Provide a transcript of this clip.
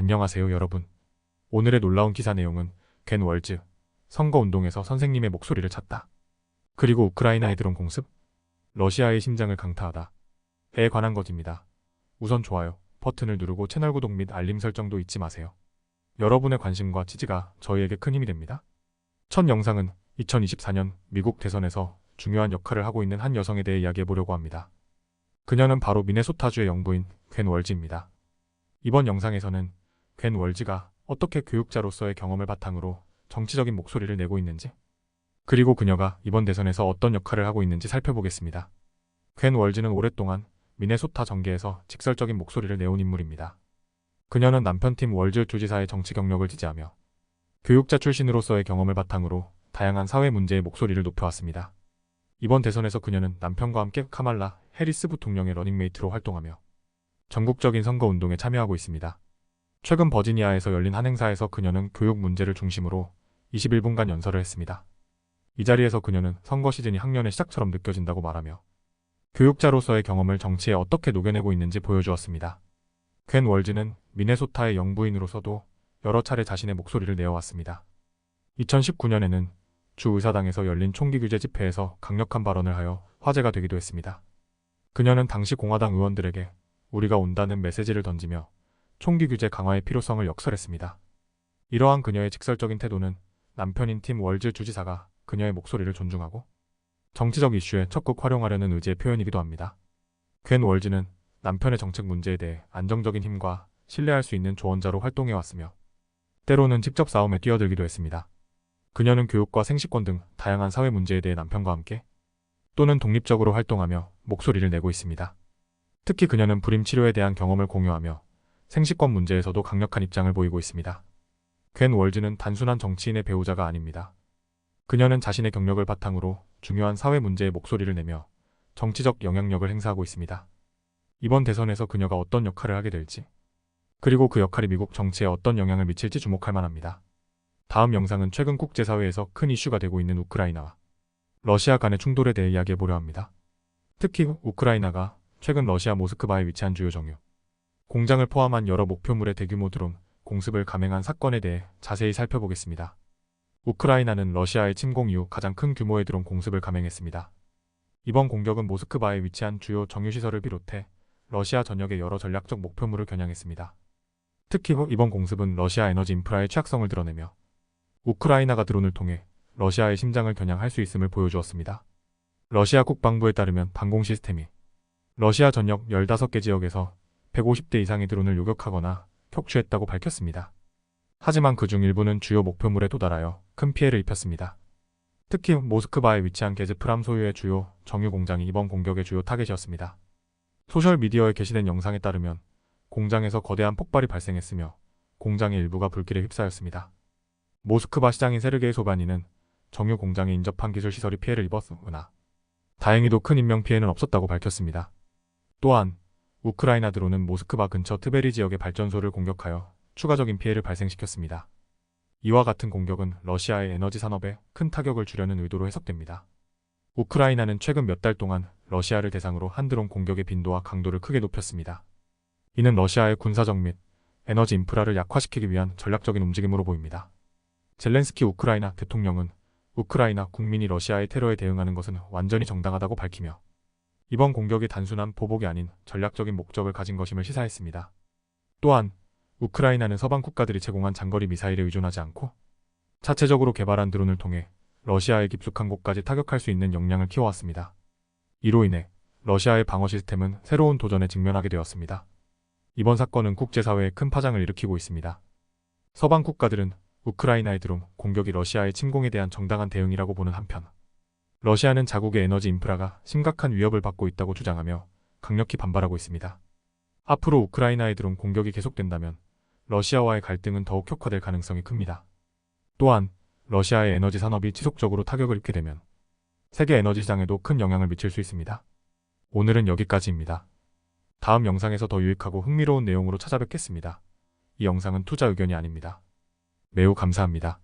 안녕하세요 여러분. 오늘의 놀라운 기사 내용은 겐 월즈, 선거운동에서 선생님의 목소리를 찾다. 그리고 우크라이나에 들어온 공습? 러시아의 심장을 강타하다. 에 관한 것입니다. 우선 좋아요 버튼을 누르고 채널 구독 및 알림 설정도 잊지 마세요. 여러분의 관심과 지지가 저희에게 큰 힘이 됩니다. 첫 영상은 2024년 미국 대선에서 중요한 역할을 하고 있는 한 여성에 대해 이야기해보려고 합니다. 그녀는 바로 미네소타주의 영부인 겐 월즈입니다. 이번 영상에서는 겐 월즈가 어떻게 교육자로서의 경험을 바탕으로 정치적인 목소리를 내고 있는지, 그리고 그녀가 이번 대선에서 어떤 역할을 하고 있는지 살펴보겠습니다. 겐 월즈는 오랫동안 미네소타 정계에서 직설적인 목소리를 내온 인물입니다. 그녀는 남편팀 월즈 주지사의 정치 경력을 지지하며 교육자 출신으로서의 경험을 바탕으로 다양한 사회 문제의 목소리를 높여왔습니다. 이번 대선에서 그녀는 남편과 함께 카말라 해리스 부통령의 러닝메이트로 활동하며 전국적인 선거운동에 참여하고 있습니다. 최근 버지니아에서 열린 한 행사에서 그녀는 교육 문제를 중심으로 21분간 연설을 했습니다. 이 자리에서 그녀는 선거 시즌이 학년의 시작처럼 느껴진다고 말하며 교육자로서의 경험을 정치에 어떻게 녹여내고 있는지 보여주었습니다. 겐 월즈는 미네소타의 영부인으로서도 여러 차례 자신의 목소리를 내어왔습니다. 2019년에는 주 의사당에서 열린 총기 규제 집회에서 강력한 발언을 하여 화제가 되기도 했습니다. 그녀는 당시 공화당 의원들에게 우리가 온다는 메시지를 던지며 총기 규제 강화의 필요성을 역설했습니다. 이러한 그녀의 직설적인 태도는 남편인 팀 월즈 주지사가 그녀의 목소리를 존중하고 정치적 이슈에 적극 활용하려는 의지의 표현이기도 합니다. 겐 월즈는 남편의 정책 문제에 대해 안정적인 힘과 신뢰할 수 있는 조언자로 활동해왔으며 때로는 직접 싸움에 뛰어들기도 했습니다. 그녀는 교육과 생식권 등 다양한 사회 문제에 대해 남편과 함께 또는 독립적으로 활동하며 목소리를 내고 있습니다. 특히 그녀는 불임 치료에 대한 경험을 공유하며 생식권 문제에서도 강력한 입장을 보이고 있습니다. 겐 월즈는 단순한 정치인의 배우자가 아닙니다. 그녀는 자신의 경력을 바탕으로 중요한 사회 문제에 목소리를 내며 정치적 영향력을 행사하고 있습니다. 이번 대선에서 그녀가 어떤 역할을 하게 될지, 그리고 그 역할이 미국 정치에 어떤 영향을 미칠지 주목할 만합니다. 다음 영상은 최근 국제사회에서 큰 이슈가 되고 있는 우크라이나와 러시아 간의 충돌에 대해 이야기해보려 합니다. 특히 우크라이나가 최근 러시아 모스크바에 위치한 주요 정유 공장을 포함한 여러 목표물의 대규모 드론 공습을 감행한 사건에 대해 자세히 살펴보겠습니다. 우크라이나는 러시아의 침공 이후 가장 큰 규모의 드론 공습을 감행했습니다. 이번 공격은 모스크바에 위치한 주요 정유시설을 비롯해 러시아 전역의 여러 전략적 목표물을 겨냥했습니다. 특히 이번 공습은 러시아 에너지 인프라의 취약성을 드러내며 우크라이나가 드론을 통해 러시아의 심장을 겨냥할 수 있음을 보여주었습니다. 러시아 국방부에 따르면 방공 시스템이 러시아 전역 15개 지역에서 150대 이상의 드론을 요격하거나 격추했다고 밝혔습니다. 하지만 그중 일부는 주요 목표물에 도달하여 큰 피해를 입혔습니다. 특히 모스크바에 위치한 게즈프람 소유의 주요 정유 공장이 이번 공격의 주요 타겟이었습니다. 소셜미디어에 게시된 영상에 따르면 공장에서 거대한 폭발이 발생했으며 공장의 일부가 불길에 휩싸였습니다. 모스크바 시장인 세르게이 소바니는 정유 공장에 인접한 기술 시설이 피해를 입었으나 다행히도 큰 인명피해는 없었다고 밝혔습니다. 또한 우크라이나 드론은 모스크바 근처 트베리 지역의 발전소를 공격하여 추가적인 피해를 발생시켰습니다. 이와 같은 공격은 러시아의 에너지 산업에 큰 타격을 주려는 의도로 해석됩니다. 우크라이나는 최근 몇 달 동안 러시아를 대상으로 한 드론 공격의 빈도와 강도를 크게 높였습니다. 이는 러시아의 군사적 및 에너지 인프라를 약화시키기 위한 전략적인 움직임으로 보입니다. 젤렌스키 우크라이나 대통령은 우크라이나 국민이 러시아의 테러에 대응하는 것은 완전히 정당하다고 밝히며 이번 공격이 단순한 보복이 아닌 전략적인 목적을 가진 것임을 시사했습니다. 또한 우크라이나는 서방 국가들이 제공한 장거리 미사일에 의존하지 않고 자체적으로 개발한 드론을 통해 러시아의 깊숙한 곳까지 타격할 수 있는 역량을 키워왔습니다. 이로 인해 러시아의 방어 시스템은 새로운 도전에 직면하게 되었습니다. 이번 사건은 국제사회에 큰 파장을 일으키고 있습니다. 서방 국가들은 우크라이나의 드론 공격이 러시아의 침공에 대한 정당한 대응이라고 보는 한편 러시아는 자국의 에너지 인프라가 심각한 위협을 받고 있다고 주장하며 강력히 반발하고 있습니다. 앞으로 우크라이나의 드론 공격이 계속된다면 러시아와의 갈등은 더욱 격화될 가능성이 큽니다. 또한 러시아의 에너지 산업이 지속적으로 타격을 입게 되면 세계 에너지 시장에도 큰 영향을 미칠 수 있습니다. 오늘은 여기까지입니다. 다음 영상에서 더 유익하고 흥미로운 내용으로 찾아뵙겠습니다. 이 영상은 투자 의견이 아닙니다. 매우 감사합니다.